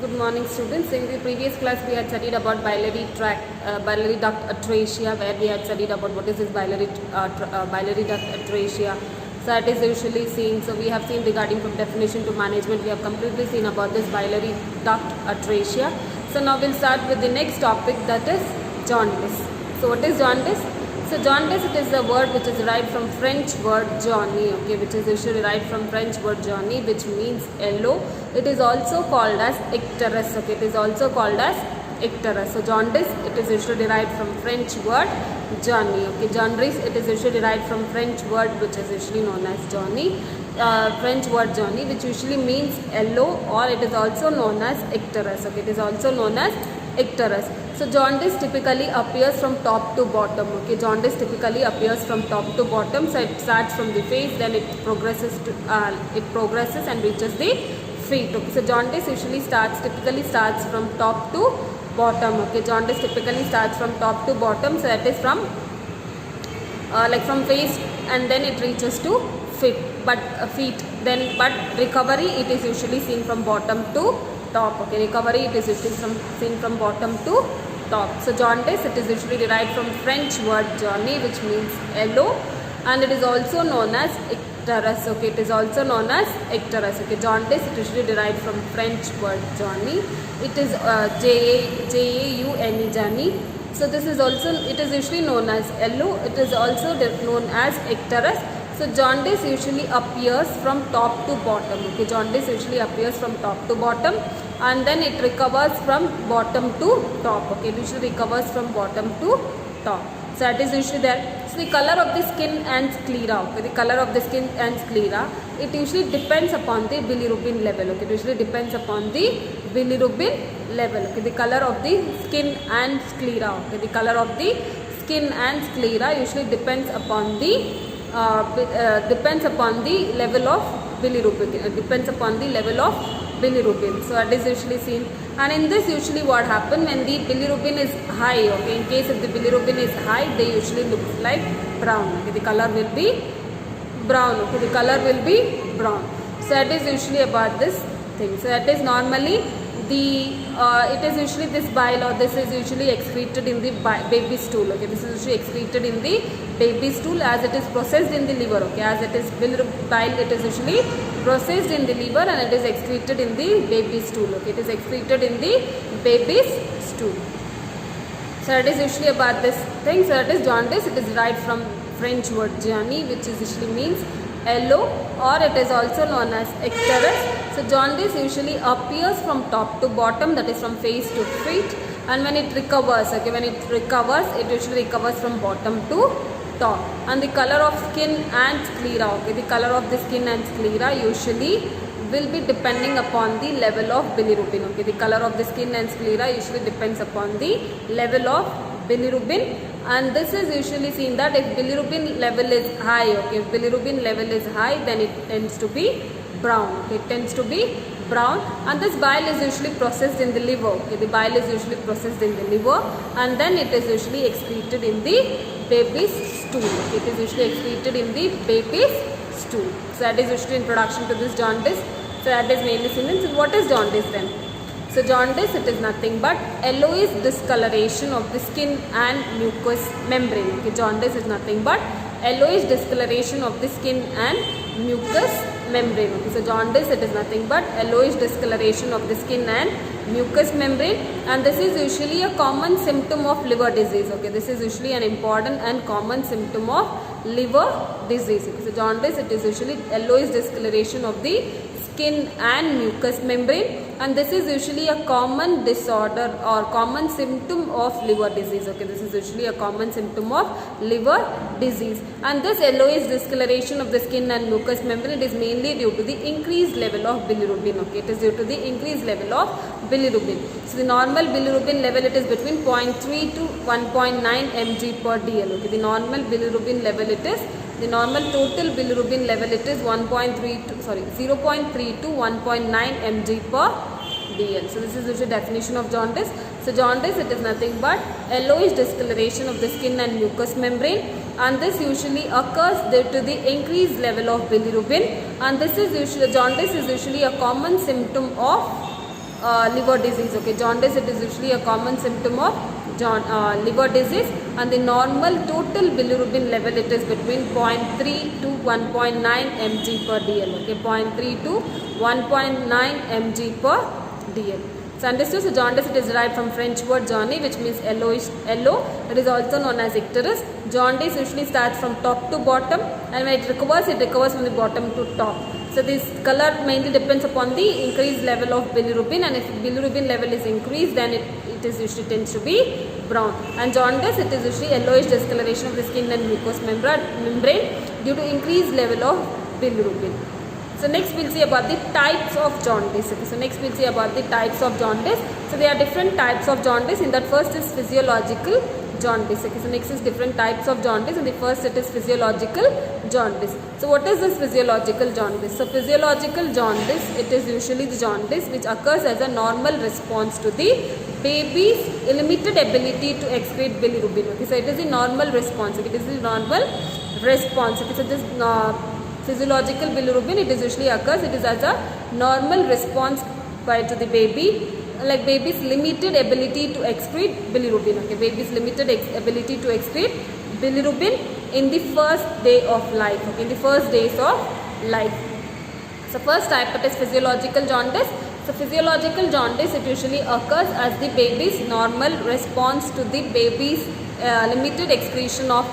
Good morning, students. In the previous class, we had studied about biliary duct atresia, where we had studied about what is this biliary duct atresia. So that is usually seen. So we have seen regarding from definition to management. We have completely seen about this biliary duct atresia. So now we'll start with the next topic, that is jaundice. So what is jaundice? So jaundice, it is a word which is derived from French word jaune, okay, which is usually derived from French word jaune, which means yellow. It is also called as icterus, okay, it is also called as icterus. So jaundice, it is usually derived from French word jaune, okay. Jaundice, it is usually derived from French word which is usually known as jaune, French word jaune, which usually means yellow, or it is also known as icterus, okay, it is also known as icterus. So jaundice typically appears from top to bottom, okay. Jaundice typically appears from top to bottom. So it starts from the face, then it progresses and reaches the feet, okay. So jaundice usually typically starts from top to bottom, okay. Jaundice typically starts from top to bottom. So that is from from face, and then it reaches to feet. But recovery, it is usually seen from bottom to top, okay. Recovery, it is usually seen from bottom to top. So jaundice, it is usually derived from French word jaune, which means yellow, and it is also known as icterus, okay. It is also known as icterus, okay. Jaundice, it is usually derived from French word jaune. It is Jaune, jaune. So this is also, it is usually known as yellow. It is also known as icterus. So jaundice usually appears from top to bottom, okay. Jaundice usually appears from top to bottom, and then it recovers from bottom to top, okay. It usually recovers from bottom to top. So that is usually there. So the color of the skin and sclera, okay. The color of the skin and sclera, it usually depends upon the bilirubin level, okay. It usually depends upon the bilirubin level, okay. The color of the skin and sclera, okay. The color of the skin and sclera usually depends upon the level of bilirubin. Depends upon the level of bilirubin. So that is usually seen. And in this, usually what happens when the bilirubin is high, okay. In case if the bilirubin is high, they usually look like brown, okay. The color will be brown, okay. The color will be brown. So that is usually about this thing. So that is normally it is usually this bile, or this is usually excreted in the baby stool, okay. This is usually excreted in the baby stool as it is processed in the liver, okay. As it is bile, it is usually processed in the liver and it is excreted in the baby stool, okay. It is excreted in the baby's stool. So that is usually about this thing. So that is jaundice. It is derived from French word jaune, which is usually means yellow, or it is also known as icterus. So jaundice usually appears from top to bottom, that is from face to feet, and when it recovers, okay, it usually recovers from bottom to top. And the color of skin and sclera, okay, the color of the skin and sclera usually will be depending upon the level of bilirubin, okay. The color of the skin and sclera usually depends upon the level of bilirubin, and this is usually seen that if bilirubin level is high, okay, if bilirubin level is high, then it tends to be brown, okay. It tends to be brown, and this bile is usually processed in the liver, okay. The bile is usually processed in the liver, and then it is usually excreted in the baby's stool, okay. It is usually excreted in the baby's stool. So that is usually introduction to this jaundice. So that is mainly seen in. So what is jaundice then? So jaundice, it is nothing but yellowish discoloration of the skin and mucous membrane, okay. Jaundice is nothing but yellowish discoloration of the skin and mucous membrane, okay. So jaundice, it is nothing but yellowish discoloration of the skin and mucous membrane, and this is usually a common symptom of liver disease, okay. This is usually an important and common symptom of liver disease, okay. So jaundice, it is usually yellowish discoloration of the skin and mucous membrane, and this is usually a common disorder or common symptom of liver disease, okay. This is usually a common symptom of liver disease, and this yellowish discoloration of the skin and mucous membrane, it is mainly due to the increased level of bilirubin, okay. It is due to the increased level of bilirubin. So the normal bilirubin level, it is between 0.3 to 1.9 mg per dl, okay. The normal bilirubin level, it is the normal total bilirubin level, it is 0.3 to 1.9 mg per dl. So this is the definition of jaundice. So jaundice, it is nothing but yellowish discoloration of the skin and mucous membrane, and this usually occurs due to the increased level of bilirubin, and this is usually, jaundice is usually a common symptom of liver disease. Okay, jaundice, it is usually a common symptom of liver disease, and the normal total bilirubin level, it is between 0.3 to 1.9 mg per dl. Okay, 0.3 to 1.9 mg per dl. So understood. So jaundice, it is derived from French word jaune, which means yellowish, yellow. It is also known as icterus. Jaundice usually starts from top to bottom, and when it recovers from the bottom to top. So this color mainly depends upon the increased level of bilirubin, and if bilirubin level is increased, then it is usually tends to be brown. And jaundice, it is usually yellowish discoloration of the skin and mucous membrane due to increased level of bilirubin. So next we'll see about the types of jaundice. Okay, so next we'll see about the types of jaundice. So there are different types of jaundice. In that, first is physiological jaundice. Okay, so next is different types of jaundice, and the first it is physiological jaundice. So what is this physiological jaundice? So physiological jaundice, it is usually the jaundice which occurs as a normal response to the baby's limited ability to excrete bilirubin. Okay, so it is the normal response. Okay, it is the normal response. Okay, so this physiological bilirubin, it is usually occurs, it is as a normal response to the baby, like baby's limited ability to excrete bilirubin. Okay, baby's limited ability to excrete bilirubin in the first day of life. Okay, in the first days of life. So first type, it is physiological jaundice. So physiological jaundice, it usually occurs as the baby's normal response to the baby's limited excretion of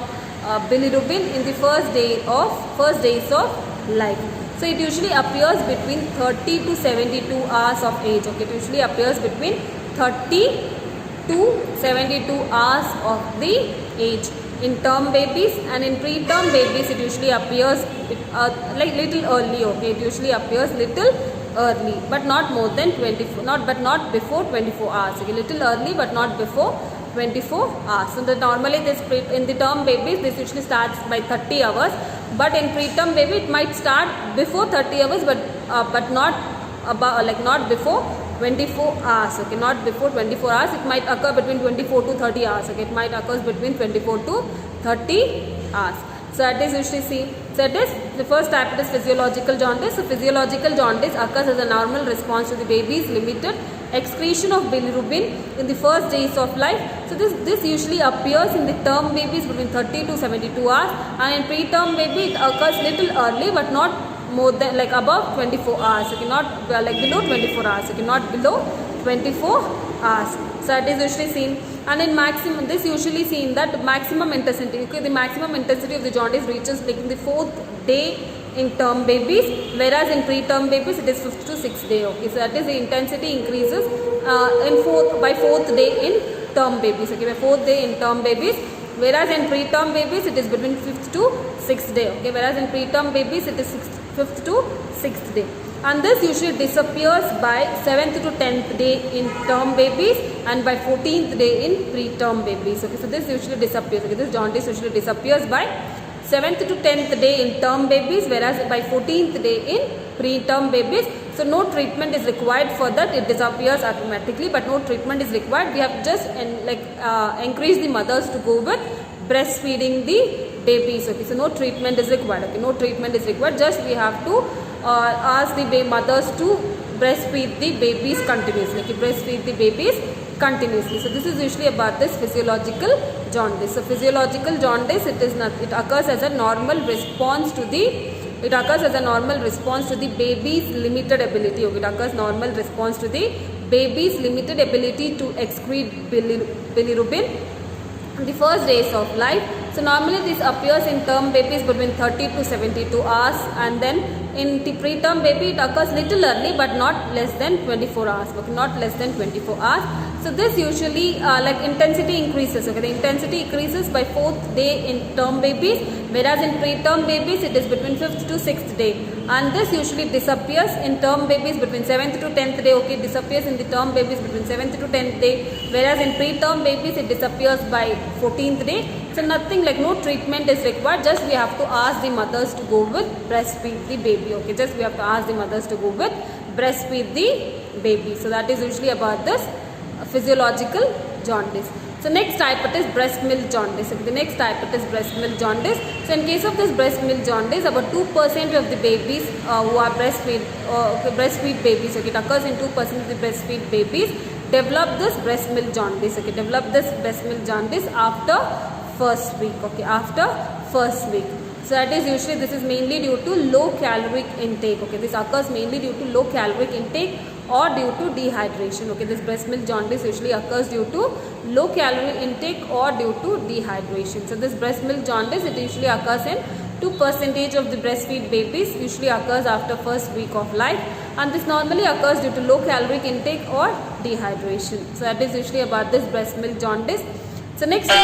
bilirubin in the first days of life. So it usually appears between 30 to 72 hours of age. Okay, it usually appears between 30 to 72 hours of the age in term babies, and in preterm babies it usually appears like little early. Okay, it usually appears little early, but not more than 24, not before 24 hours. Okay, little early but not before 24 hours. So normally this in the term babies, this usually starts by 30 hours, but in preterm baby it might start before 30 hours, but not about, like not before 24 hours. Okay, not before 24 hours. It might occur between 24 to 30 hours. Okay, it might occur between 24 to 30 hours. So that is usually seen. So it is the first type, it is physiological jaundice. So physiological jaundice occurs as a normal response to the baby's limited excretion of bilirubin in the first days of life. So this usually appears in the term babies between 30 to 72 hours, and in preterm baby it occurs little early but not more than, like above 24 hours. Okay, not like below 24 hours. Okay, not below 24 hours. So that is usually seen. And in maximum, this usually seen that maximum intensity. Okay, the maximum intensity of the jaundice reaches like in the 4th day in term babies, whereas in preterm babies it is 5th to 6th day. Okay, so that is the intensity increases by 4th day in term babies. Okay, by 4th day in term babies, whereas in preterm babies it is between 5th to 6th day. Okay, whereas in preterm babies it is 5th to 6th day. And this usually disappears by 7th to 10th day in term babies, and by 14th day in preterm babies. Okay, so this usually disappears. Okay, this jaundice usually disappears by 7th to 10th day in term babies, whereas by 14th day in preterm babies. So no treatment is required for that. It disappears automatically, but no treatment is required. We have just encourage the mothers to go with breastfeeding the babies. Okay, so no treatment is required. Okay, no treatment is required. Just we have to ask the mothers to breastfeed the babies continuously. Okay, breastfeed the babies continuously. So this is usually about this physiological jaundice. So physiological jaundice, it occurs as a normal response to the baby's limited ability. Okay, it occurs normal response to the baby's limited ability to excrete bilirubin in the first days of life. So normally this appears in term babies between 30 to 72 hours, and then in the preterm baby it occurs little early but not less than 24 hours. Okay, not less than 24 hours. So this usually intensity increases. Okay, the intensity increases by 4th day in term babies, whereas in preterm babies it is between 5th to 6th day, and this usually disappears in term babies between 7th to 10th day. Okay, it disappears in the term babies between 7th to 10th day, whereas in preterm babies it disappears by 14th day. So nothing, like no treatment is required. Just we have to ask the mothers to go with breastfeed the baby. Okay, just we have to ask the mothers to go with breastfeed the baby. So that is usually about this physiological jaundice. So next type it is breast milk jaundice. Okay, the next type it is breast milk jaundice. So in case of this breast milk jaundice, about 2% of the babies who are breastfeed babies, okay, it occurs in 2% of the breastfeed babies develop this breast milk jaundice. Okay, develop this breast milk jaundice after first week. Okay, after first week. So that is usually, this is mainly due to low caloric intake. Okay, this occurs mainly due to low caloric intake or due to dehydration. Okay, this breast milk jaundice usually occurs due to low calorie intake or due to dehydration. So this breast milk jaundice, it usually occurs in 2% of the breastfeed babies, usually occurs after first week of life, and this normally occurs due to low caloric intake or dehydration. So that is usually about this breast milk jaundice. So next is